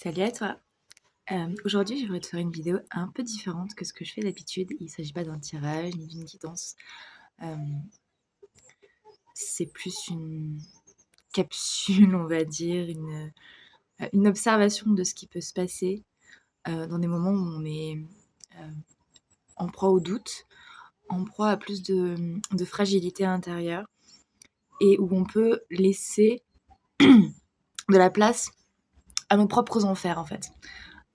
Salut à toi. Aujourd'hui, j'aimerais te faire une vidéo un peu différente que ce que je fais d'habitude. Il ne s'agit pas d'un tirage ni d'une guidance. Hem, c'est plus une capsule, on va dire, une observation de ce qui peut se passer, dans des moments où on est, en proie au doute, en proie à plus de fragilité intérieure et où on peut laisser de la place à nos propres enfers, en fait,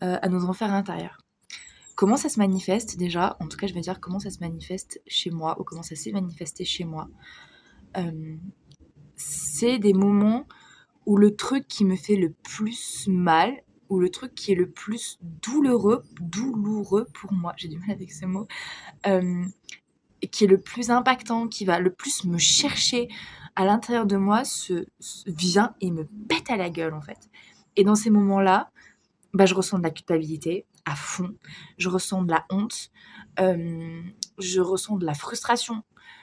à nos enfers intérieurs. Comment ça se manifeste déjà? En tout cas, je vais dire comment ça se manifeste chez moi ou comment ça s'est manifesté chez moi. Hem, c'est des moments où le truc qui me fait le plus mal, ou le truc qui est le plus douloureux pour moi, j'ai du mal avec ce mot, hem, qui est le plus impactant, qui va le plus me chercher à l'intérieur de moi, vient et me pète à la gueule, en fait. Et dans ces moments-là, je ressens de la culpabilité à fond, je ressens de la honte, je ressens de la frustration,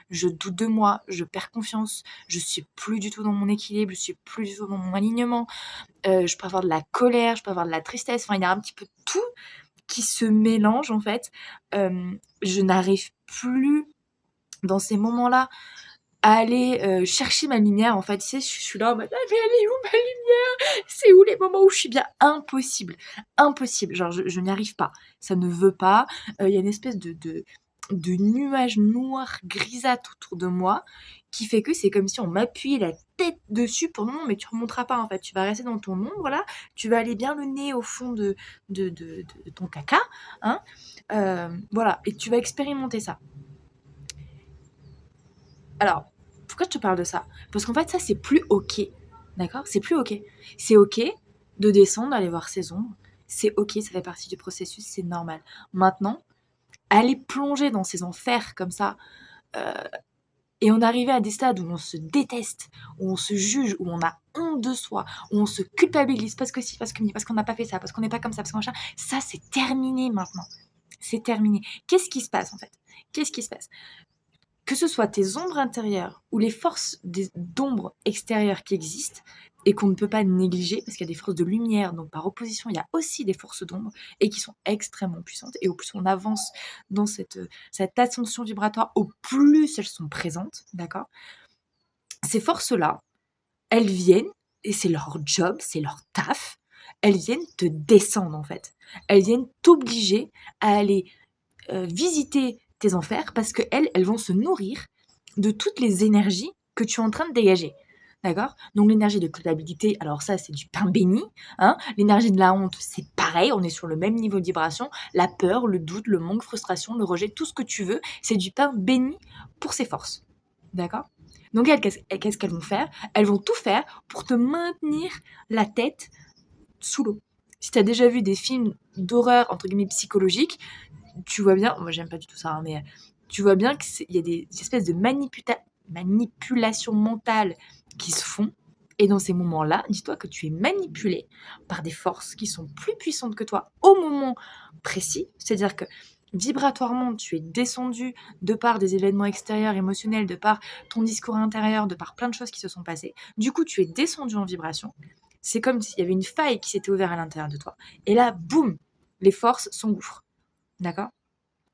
je doute de moi, je perds confiance, je suis plus du tout dans mon équilibre, je suis plus du tout dans mon alignement, je peux avoir de la colère, je peux avoir de la tristesse, enfin il y a un petit peu tout qui se mélange en fait. Je n'arrive plus dans ces moments-là à aller, chercher ma lumière en fait, tu sais? Je suis là en mode: «Ah mais elle est où ma lumière? C'est où les moments où je suis bien?» Impossible, impossible, genre je n'y arrive pas. Ça ne veut pas, il y a une espèce de nuage noir grisâtre autour de moi qui fait que c'est comme si on m'appuyait la tête dessus pour: «Non, mais tu remonteras pas en fait, tu vas rester dans ton ombre là, tu vas aller bien le nez au fond de ton caca, hein, voilà et tu vas expérimenter ça». Alors, pourquoi je te parle de ça? Parce qu'en fait, ça, c'est plus OK, d'accord? C'est plus OK. C'est OK de descendre, d'aller voir ses ombres. C'est OK, ça fait partie du processus, c'est normal. Maintenant, aller plonger dans ces enfers comme ça, heu et en arriver à des stades où on se déteste, où on se juge, où on a honte de soi, où on se culpabilise parce que si, parce que ni, parce qu'on n'a pas fait ça, parce qu'on n'est pas comme ça, parce que machin, ça, c'est terminé maintenant. C'est terminé. Qu'est-ce qui se passe, en fait? Qu'est-ce qui se passe? Que ce soit tes ombres intérieures ou les forces d'ombre extérieures qui existent et qu'on ne peut pas négliger parce qu'il y a des forces de lumière, donc par opposition, il y a aussi des forces d'ombre et qui sont extrêmement puissantes. Et au plus on avance dans cette ascension vibratoire, au plus elles sont présentes, d'accord? Ces forces-là, elles viennent, et c'est leur job, c'est leur taf, elles viennent te descendre en fait. Elles viennent t'obliger à aller visiter tes enfers parce qu'elles, elles vont se nourrir de toutes les énergies que tu es en train de dégager. D'accord? Donc l'énergie de culpabilité, alors ça, c'est du pain béni. Hein. L'énergie de la honte, c'est pareil, on est sur le même niveau de vibration. La peur, le doute, le manque, frustration, le rejet, tout ce que tu veux, c'est du pain béni pour ses forces. D'accord? Donc elles, qu'est-ce qu'elles vont faire? Elles vont tout faire pour te maintenir la tête sous l'eau. Si tu as déjà vu des films d'horreur, entre guillemets, psychologiques, tu vois bien, moi j'aime pas du tout ça, hein, mais tu vois bien qu'il y a des espèces de manipulations mentales qui se font. Et dans ces moments-là, dis-toi que tu es manipulé par des forces qui sont plus puissantes que toi au moment précis. C'est-à-dire que vibratoirement, tu es descendu de par des événements extérieurs émotionnels, de par ton discours intérieur, de par plein de choses qui se sont passées. Du coup, tu es descendu en vibration. C'est comme s'il y avait une faille qui s'était ouverte à l'intérieur de toi. Et là, boum, les forces s'engouffrent. D'accord?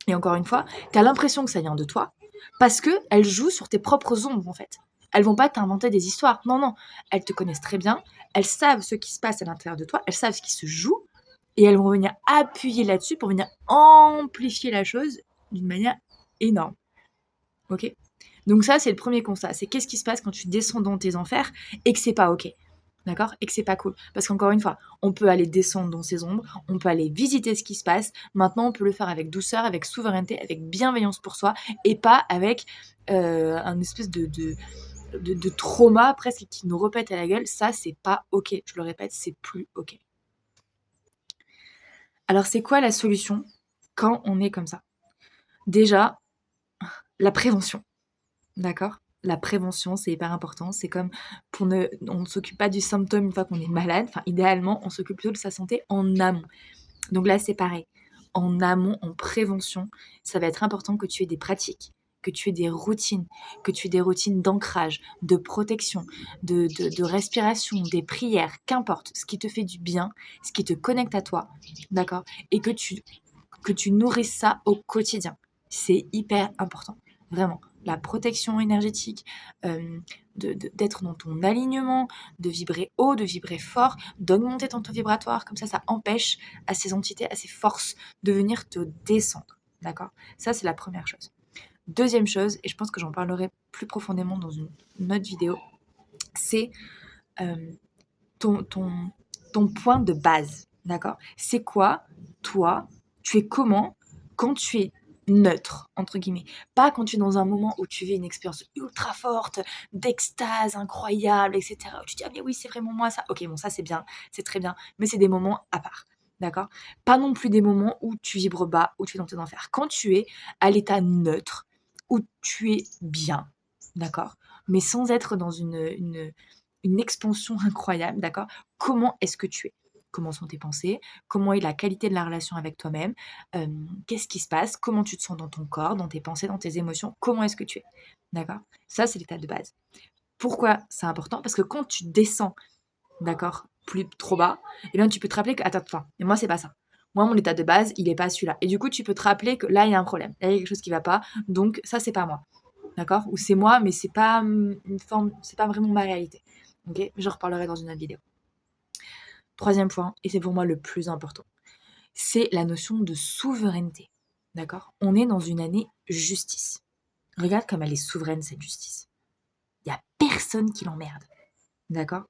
Et encore une fois, tu as l'impression que ça vient de toi parce qu'elles jouent sur tes propres ombres, en fait. Elles vont pas t'inventer des histoires. Non, non. Elles te connaissent très bien. Elles savent ce qui se passe à l'intérieur de toi. Elles savent ce qui se joue. Et elles vont venir appuyer là-dessus pour venir amplifier la chose d'une manière énorme. Ok? Donc ça, c'est le premier constat. C'est qu'est-ce qui se passe quand tu descends dans tes enfers et que c'est pas ok. D'accord? Et que c'est pas cool. Parce qu'encore une fois, on peut aller descendre dans ses ombres, on peut aller visiter ce qui se passe. Maintenant, on peut le faire avec douceur, avec souveraineté, avec bienveillance pour soi et pas avec un espèce de trauma presque qui nous repète à la gueule. Ça, c'est pas ok. Je le répète, c'est plus ok. Alors, c'est quoi la solution quand on est comme ça? Déjà, la prévention. D'accord? La prévention, c'est hyper important. C'est comme on ne s'occupe pas du symptôme une fois qu'on est malade. Enfin, idéalement, on s'occupe plutôt de sa santé en amont. Donc là, c'est pareil. En amont, en prévention, ça va être important que tu aies des pratiques que tu aies des routines, d'ancrage, de protection, de respiration, des prières, qu'importe, ce qui te fait du bien, ce qui te connecte à toi, d'accord? Et que tu nourrisses ça au quotidien. C'est hyper important, vraiment. La protection énergétique, d'être dans ton alignement, de vibrer haut, de vibrer fort, d'augmenter ton taux vibratoire, comme ça empêche à ces entités, à ces forces de venir te descendre, d'accord? Ça, c'est la première chose. Deuxième chose, et je pense que j'en parlerai plus profondément dans une autre vidéo, c'est ton, ton, ton point de base, d'accord? C'est quoi, toi, tu es comment quand tu es neutre, entre guillemets. Pas quand tu es dans un moment où tu vis une expérience ultra forte, d'extase incroyable, etc. Où tu te dis, ah mais oui, c'est vraiment moi ça. Ok, bon, ça c'est bien, c'est très bien, mais c'est des moments à part, d'accord? Pas non plus des moments où tu vibres bas, où tu es dans tes enfers. Quand tu es à l'état neutre, où tu es bien, d'accord? Mais sans être dans une expansion incroyable, d'accord? Comment est-ce que tu es? Comment sont tes pensées? Comment est la qualité de la relation avec toi-même? Qu'est-ce qui se passe? Comment tu te sens dans ton corps, dans tes pensées, dans tes émotions? Comment est-ce que tu es? D'accord? Ça, c'est l'état de base. Pourquoi c'est important? Parce que quand tu descends, d'accord, plus trop bas, et bien tu peux te rappeler que, attends, et moi, c'est pas ça. Moi, mon état de base, il est pas celui-là. Et du coup, tu peux te rappeler que là, il y a un problème. Là, il y a quelque chose qui va pas. Donc, ça, c'est pas moi. D'accord? Ou c'est moi, mais c'est pas une forme, c'est pas vraiment ma réalité. Ok? J'en reparlerai dans une autre vidéo. Troisième point, et c'est pour moi le plus important, c'est la notion de souveraineté. D'accord? On est dans une année justice. Regarde comme elle est souveraine, cette justice. Il n'y a personne qui l'emmerde. D'accord?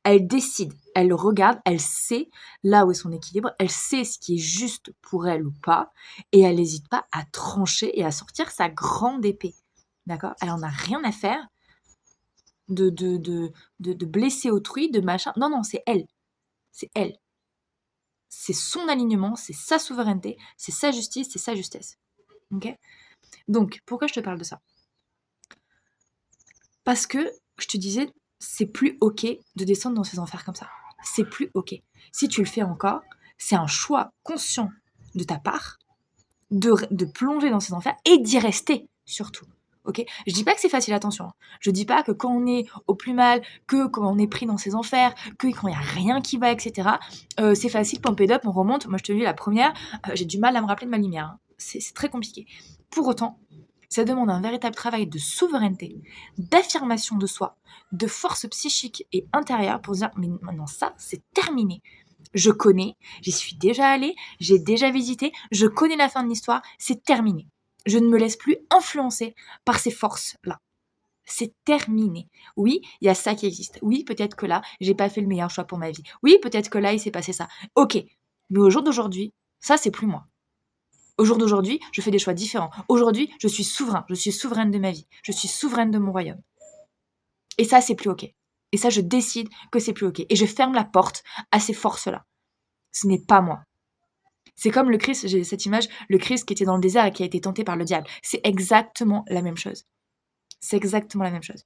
Elle décide, elle regarde, elle sait là où est son équilibre, elle sait ce qui est juste pour elle ou pas, et elle n'hésite pas à trancher et à sortir sa grande épée. D'accord? Elle en a rien à faire de blesser autrui, de machin. Non, non, c'est elle. C'est elle. C'est son alignement, c'est sa souveraineté, c'est sa justice, c'est sa justesse. Ok? Donc, pourquoi je te parle de ça? Parce que, je te disais, c'est plus ok de descendre dans ces enfers comme ça. C'est plus ok. Si tu le fais encore, c'est un choix conscient de ta part de plonger dans ces enfers et d'y rester, surtout. Ok? Je dis pas que c'est facile, attention. Je dis pas que quand on est au plus mal, que quand on est pris dans ces enfers, que quand il n'y a rien qui va, etc., c'est facile, pump it up, on remonte. Moi, je te dis, la première, j'ai du mal à me rappeler de ma lumière. Hein. C'est très compliqué. Pour autant, ça demande un véritable travail de souveraineté, d'affirmation de soi, de force psychique et intérieure pour se dire, mais maintenant ça, c'est terminé. Je connais, j'y suis déjà allée, j'ai déjà visité, je connais la fin de l'histoire, c'est terminé. Je ne me laisse plus influencer par ces forces-là. C'est terminé. Oui, il y a ça qui existe. Oui, peut-être que là, j'ai pas fait le meilleur choix pour ma vie. Oui, peut-être que là, il s'est passé ça. Ok, mais au jour d'aujourd'hui, ça, c'est plus moi. Au jour d'aujourd'hui, je fais des choix différents. Aujourd'hui, je suis souverain, je suis souveraine de ma vie, je suis souveraine de mon royaume. Et ça, c'est plus ok. Et ça, je décide que c'est plus ok. Et je ferme la porte à ces forces-là. Ce n'est pas moi. C'est comme le Christ, j'ai cette image, le Christ qui était dans le désert et qui a été tenté par le diable. C'est exactement la même chose. C'est exactement la même chose.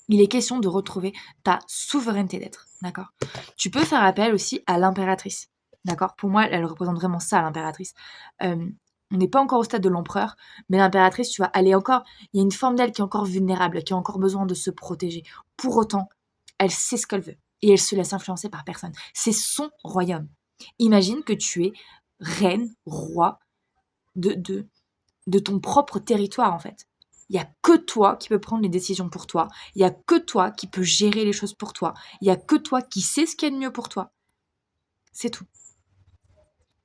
Il est question de retrouver ta souveraineté d'être, d'accord? Tu peux faire appel aussi à l'impératrice, d'accord? Pour moi, elle représente vraiment ça, l'impératrice. On n'est pas encore au stade de l'empereur, mais l'impératrice, tu vois, elle est encore, il y a une forme d'elle qui est encore vulnérable, qui a encore besoin de se protéger. Pour autant, elle sait ce qu'elle veut et elle se laisse influencer par personne. C'est son royaume. Imagine que tu es reine, roi de ton propre territoire, en fait. Il n'y a que toi qui peux prendre les décisions pour toi. Il n'y a que toi qui peux gérer les choses pour toi. Il n'y a que toi qui sais ce qu'il y a de mieux pour toi. C'est tout.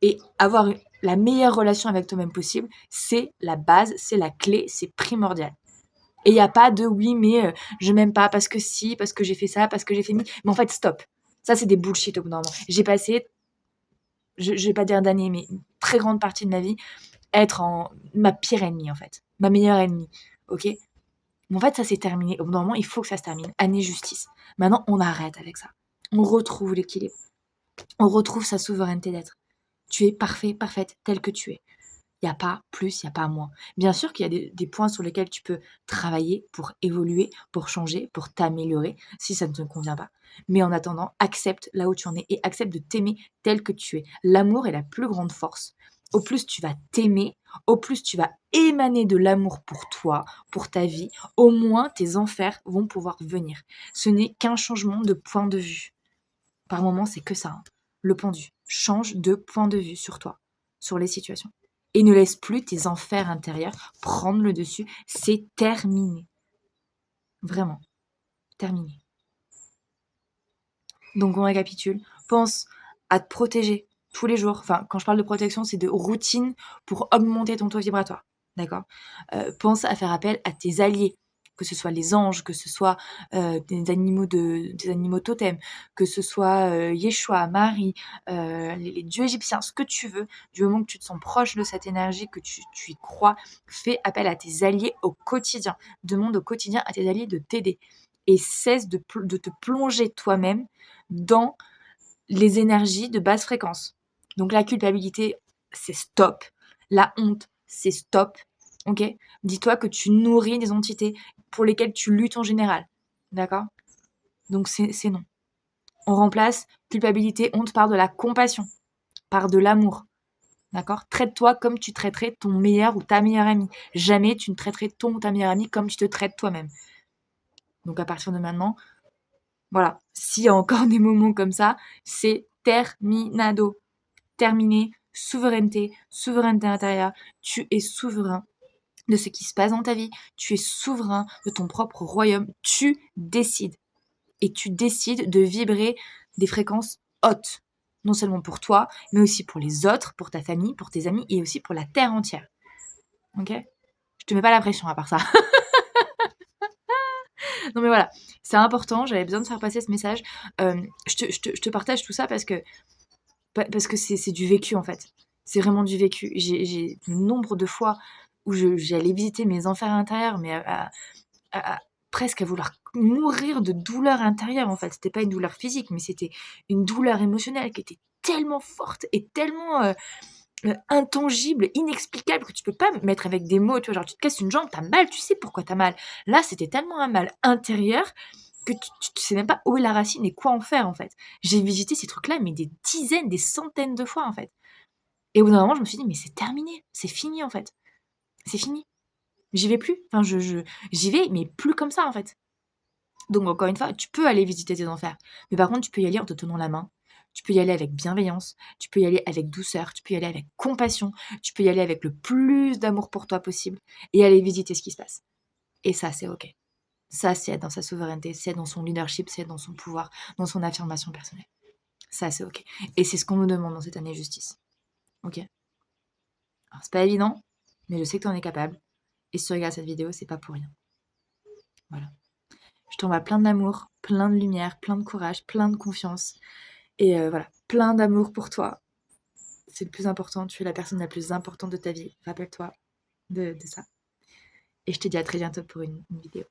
Et avoir la meilleure relation avec toi-même possible, c'est la base, c'est la clé, c'est primordial. Et il n'y a pas de oui, mais je m'aime pas parce que si, parce que j'ai fait ça, parce que j'ai fait mi. Mais en fait, stop. Ça, c'est des bullshit au bout d'un moment. J'ai passé, je vais pas dire d'années, mais une très grande partie de ma vie être en ma pire ennemie, en fait. Ma meilleure ennemie. Ok? Mais en fait, ça s'est terminé. Au bout d'un moment, il faut que ça se termine. Année justice. Maintenant, on arrête avec ça. On retrouve l'équilibre. On retrouve sa souveraineté d'être. Tu es parfait, parfaite, tel que tu es. Il n'y a pas plus, il n'y a pas moins. Bien sûr qu'il y a des points sur lesquels tu peux travailler pour évoluer, pour changer, pour t'améliorer, si ça ne te convient pas. Mais en attendant, accepte là où tu en es et accepte de t'aimer tel que tu es. L'amour est la plus grande force au plus tu vas t'aimer, au plus tu vas émaner de l'amour pour toi, pour ta vie, au moins tes enfers vont pouvoir venir. Ce n'est qu'un changement de point de vue. Par moment, c'est que ça, hein. Le pendu. Change de point de vue sur toi, sur les situations. Et ne laisse plus tes enfers intérieurs prendre le dessus. C'est terminé. Vraiment. Terminé. Donc on récapitule. Pense à te protéger tous les jours. Enfin, quand je parle de protection, c'est de routine pour augmenter ton taux vibratoire. D'accord. Pense à faire appel à tes alliés, que ce soit les anges, que ce soit des animaux totems, que ce soit Yeshua, Marie, les dieux égyptiens, ce que tu veux, du moment que tu te sens proche de cette énergie, que tu y crois, fais appel à tes alliés au quotidien. Demande au quotidien à tes alliés de t'aider. Et cesse de te plonger toi-même dans les énergies de basse fréquence. Donc la culpabilité, c'est stop. La honte, c'est stop. Ok. Dis-toi que tu nourris des entités pour lesquelles tu luttes en général. D'accord. Donc c'est non. On remplace culpabilité, honte par de la compassion, par de l'amour. D'accord. Traite-toi comme tu traiterais ton meilleur ou ta meilleure amie. Jamais tu ne traiterais ton ou ta meilleure amie comme tu te traites toi-même. Donc à partir de maintenant, voilà, s'il y a encore des moments comme ça, c'est terminado. Terminé, souveraineté, souveraineté intérieure. Tu es souverain de ce qui se passe dans ta vie. Tu es souverain de ton propre royaume. Tu décides. Et tu décides de vibrer des fréquences hautes. Non seulement pour toi, mais aussi pour les autres, pour ta famille, pour tes amis et aussi pour la terre entière. Ok? Je te mets pas la pression à part ça. Non mais voilà, c'est important, j'avais besoin de faire passer ce message. Je te partage tout ça parce que c'est du vécu en fait. C'est vraiment du vécu. J'ai le nombre de fois où j'allais visiter mes enfers intérieurs, mais presque à vouloir mourir de douleur intérieure en fait. C'était pas une douleur physique, mais c'était une douleur émotionnelle qui était tellement forte et tellement intangible, inexplicable que tu peux pas mettre avec des mots. Tu vois, genre tu te casses une jambe, t'as mal, tu sais pourquoi t'as mal. Là, c'était tellement un mal intérieur que tu sais même pas où est la racine et quoi en faire en fait. J'ai visité ces trucs-là, mais des dizaines, des centaines de fois en fait. Et au bout d'un moment, je me suis dit, mais c'est terminé, c'est fini en fait. C'est fini. J'y vais plus. Enfin, j'y vais, mais plus comme ça en fait. Donc encore une fois, tu peux aller visiter tes enfers. Mais par contre, tu peux y aller en te tenant la main. Tu peux y aller avec bienveillance, tu peux y aller avec douceur, tu peux y aller avec compassion, tu peux y aller avec le plus d'amour pour toi possible et aller visiter ce qui se passe. Et ça, c'est ok. Ça, c'est être dans sa souveraineté, c'est être dans son leadership, c'est être dans son pouvoir, dans son affirmation personnelle. Ça, c'est ok. Et c'est ce qu'on nous demande dans cette année justice. Ok. Alors, c'est pas évident, mais je sais que tu en es capable. Et si tu regardes cette vidéo, c'est pas pour rien. Voilà. Je t'envoie plein d'amour, plein de lumière, plein de courage, plein de confiance. Et voilà, plein d'amour pour toi. C'est le plus important. Tu es la personne la plus importante de ta vie. Rappelle-toi de ça. Et je te dis à très bientôt pour une vidéo.